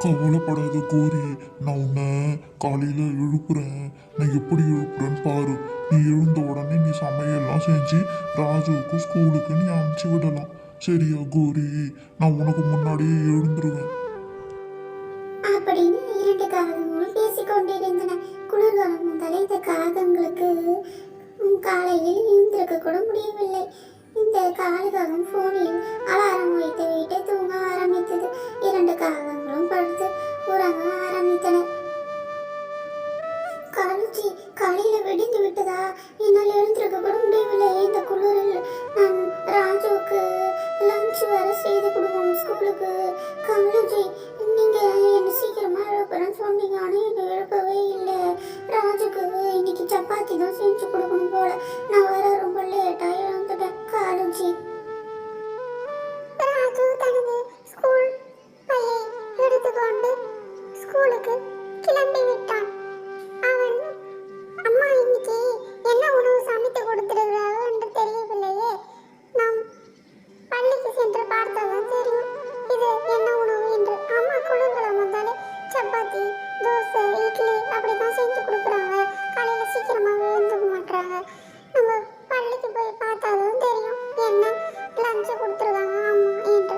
கவலைப்படாத கோரி, நான் உன்னை காலையில் எழுப்புறேன். நான் எப்படி எழுப்புறேன்னு பாரு. நீ எழுந்த உடனே நீ சமையல்லாம் செஞ்சு ராஜுவுக்கு ஸ்கூலுக்கு நீ அனுப்பிச்சி விடலாம். சரியா கோரி? நான் உனக்கு முன்னாடியே எழுந்துருவேன். அப்படின்னு இரண்டு காகங்களும் பேசிக்கொண்டிருந்தன. குளிர்காலம் வந்தாலே இந்த காகங்களுக்கு காலையில் எழுந்திருக்க கூட முடியவில்லை. இந்த காலுக்காகவும் போனில் அலாரம் வைத்து விட்டு தூங்க ஆரம்பித்தது. இரண்டு காகங்களும் படுத்து உறங்க ஆரம்பித்தனர். காலுச்சி, காலையில வெடிந்து விட்டதா? என்னால் எழுந்திருக்க கூட முடியவில்லை. இந்த குளிரில் நான் ராஜுவுக்கு லஞ்ச் வேற செய்து கொடுக்கணும் ஸ்கூலுக்கு. காலுச்சி, நீங்க என்ன சீக்கிரமா எழுப்புறேன்னு சொன்னீங்க, ஆனால் என்னை எழுப்பவே இல்லை. ராஜுக்கு இன்னைக்கு சப்பாத்தி தான் செஞ்சு கொடுக்கணும் போல. நான் வர ரொம்ப லேட்டா எழுந்துட்டேன். காலுச்சி, ராஜு தனது ஸ்கூல் பையை எடுத்துக்கொண்டு ஸ்கூலுக்கு கிளம்பி விட்டான். அவன், அம்மா இன்னைக்கு என்ன உணவு சமைத்து கொடுத்திருக்கிறார்கள் என்று தெரியவில்லையே. நாம் பள்ளிக்கு சென்று பார்த்தால்தான் தெரியும் இது என்ன உணவு என்று. அம்மா குளிர்காலம் வந்தாலே சப்பாத்தி, தோசை, இட்லி அப்படிதான் செஞ்சு கொடுக்குறாங்க. காலையில் சீக்கிரமாக எழுந்துக்க மாட்டாங்க. நம்ம பள்ளிக்கு போய் பார்த்தாலும் தெரியும் என்ன லஞ்சு கொடுத்துருக்காங்க அம்மா என்று.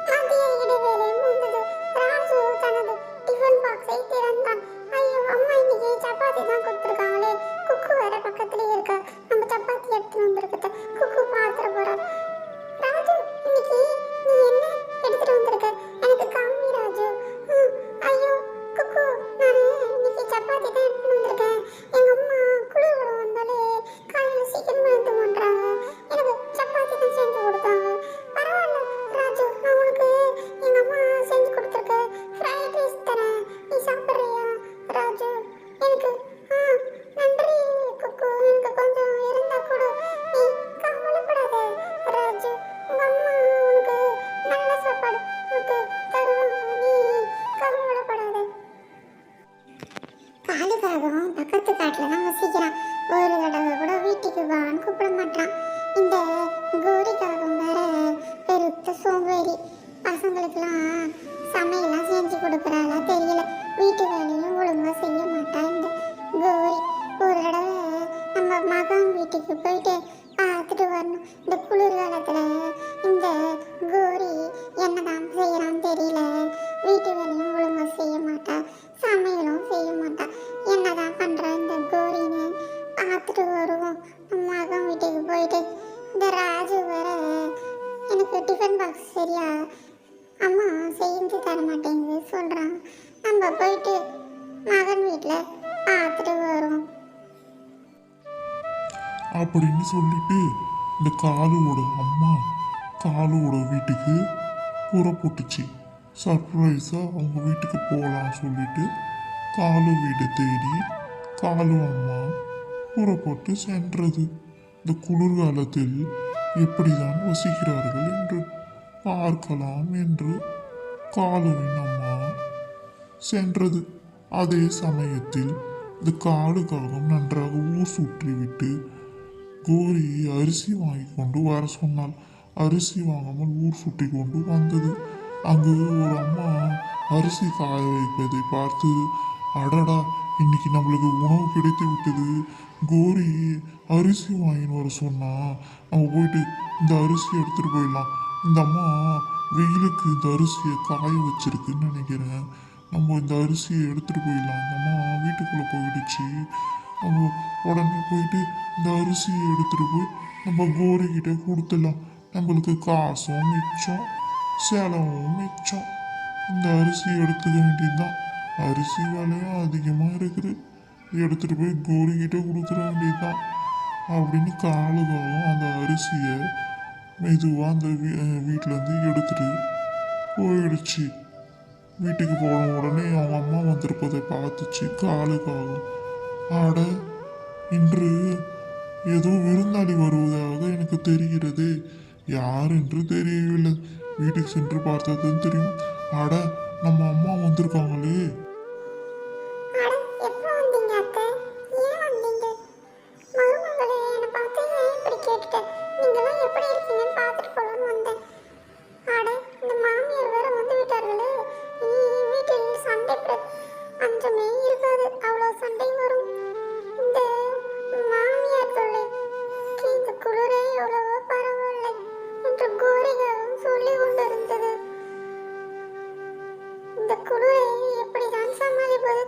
மதிய இடைவேளை முடிந்தது. ராஜு தனது டிஃபன் பாக்ஸை திறந்தான். ஐயோ அம்மா இன்னைக்கு சப்பாத்தி தான் கொடுத்துருக்காங்களே. குக்கு வேற பக்கத்துலயே இருக்கா. நம்ம சப்பாத்தி எடுத்துட்டு வந்திருக்கத குக்கு பாத்திர போறா. ராஜு, இன்னைக்கு நீ என்ன எடுத்துட்டு வந்திருக்க? எனக்கு காமி ராஜு. ஐயோ குக்கு, நான் இன்னைக்கு சப்பாத்தி தான் எடுத்துட்டு வந்திருக்கேன். எங்க அம்மா குளிர் வந்தாலே காலையில சீக்கிரமா எழுந்து மாட்டாங்க. எனக்கு சப்பாத்தி தான் செஞ்சு கொடுத்தாங்க. பரவாயில்ல ராஜு, நான் உனக்கு எங்க அம்மா செஞ்சு கொடுத்துருக்க ஃப்ரைட் ரைஸ் தரேன். நீ சாப்பிட்றியா ராஜு? எனக்கு நன்றி குக்கு. எனக்கு கொஞ்சம் இருந்தா கூட. நீ கவலைப்படாத ராஜு. உங்க அம்மா உனக்கு நல்ல சாப்பாடு உனக்கு தருவாங்க. நீ கவலைப்படாத. காலுக்காகவும் பக்கத்து காட்டில் தான் வசிக்கிறான். ஒரு தடவை கூட வீட்டுக்கு வான்னு கூப்பிட மாட்டான். இந்த கோரிக்காகவும் வேற பெருத்த சோம்பேறி. பசங்களுக்கெல்லாம் சமையல்லாம் செஞ்சு கொடுக்குறாளா தெரியல. வீட்டு வேலையும் ஒழுங்காக செய்ய மாட்டா இந்த கோரி. ஒரு தடவை நம்ம மகன் வீட்டுக்கு போயிட்டு பார்த்துட்டு வரணும். இந்த குளிர்காலத்தில் இந்த கோரி என்னதான் செய்யறான்னு தெரியல. வீட்டு வேலையும் ஒழுங்காக செய்ய மாட்டா, சமையலும் செய்ய மாட்டா. என்னதான் பண்ணுறா இந்த கோரின்னு பார்த்துட்டு வருவோம். மகன் வீட்டுக்கு போயிட்டு இந்த ராஜு வேற எனக்கு டிஃபன் பாக்ஸ் சரியா அம்மா செஞ்சு தர மாட்டேங்குது சொல்கிறான். நம்ம போயிட்டு மகன் வீட்டில் பார்த்துட்டு வருவோம் அப்படின்னு சொல்லிட்டு இந்த காலுவோட அம்மா காலுவோட வீட்டுக்கு புறப்பட்டுச்சு. சர்ப்ரைஸாக அவங்க வீட்டுக்கு போகலான்னு சொல்லிட்டு காலு வீட்டை தேடி காலு அம்மா புறப்பட்டு சென்றது. இந்த குளிர்காலத்தில் எப்படிதான் வசிக்கிறார்கள் என்று பார்க்கலாம் என்று காலுவின் அம்மா சென்றது. அதே சமயத்தில் இந்த காலுக்காகவும் நன்றாக ஊர் சுற்றிவிட்டு கோரி அரிசி வாங்கி கொண்டு வர சொன்னாள். அரிசி வாங்காமல் ஊர் சுற்றி கொண்டு வந்தது. அங்கு ஒரு அம்மா அரிசி காய வைப்பதை பார்த்து, அடடா இன்னைக்கு நம்மளுக்கு உணவு கிடைத்து விட்டது. கோரி அரிசி வாங்கின்னு வர சொன்னா நம்ம போயிட்டு இந்த அரிசி எடுத்துட்டு போயிடலாம். இந்த அம்மா வெயிலுக்கு இந்த அரிசியை காய வச்சிருக்குன்னு நினைக்கிறேன். நம்ம இந்த அரிசியை எடுத்துட்டு போயிடலாம். இந்த அம்மா வீட்டுக்குள்ளே போயிடுச்சு. நம்ம உடனே போயிட்டு இந்த அரிசியை எடுத்துட்டு போய் நம்ம கோரிக்கிட்ட கொடுத்துடலாம். நம்மளுக்கு காசும் மிச்சம், செலவும் மிச்சம். இந்த அரிசியை எடுத்துக்க வேண்டியதுதான். அரிசி விலையும் அதிகமாக இருக்குது. எடுத்துட்டு போய் கோரிக்கிட்ட கொடுத்துட வேண்டியதுதான் அப்படின்னு காலுக்காகவும் அந்த அரிசியை மெதுவாக அந்த வீட்டிலேருந்து எடுத்துட்டு போயிடுச்சு. வீட்டுக்கு போன உடனே அவங்க அம்மா வந்திருப்பதை பார்த்துச்சு காலுக்காகவும். ஆட, இன்று ஏதோ விருந்தாளி வருவதாக எனக்கு தெரிகிறது. யார் என்று தெரியவில்லை. வீட்டுக்கு சென்று பார்த்ததுன்னு தெரியும். ஆட, நம்ம அம்மா வந்திருக்காங்களே. குளிரை எப்படிதான் சமாளிப்பது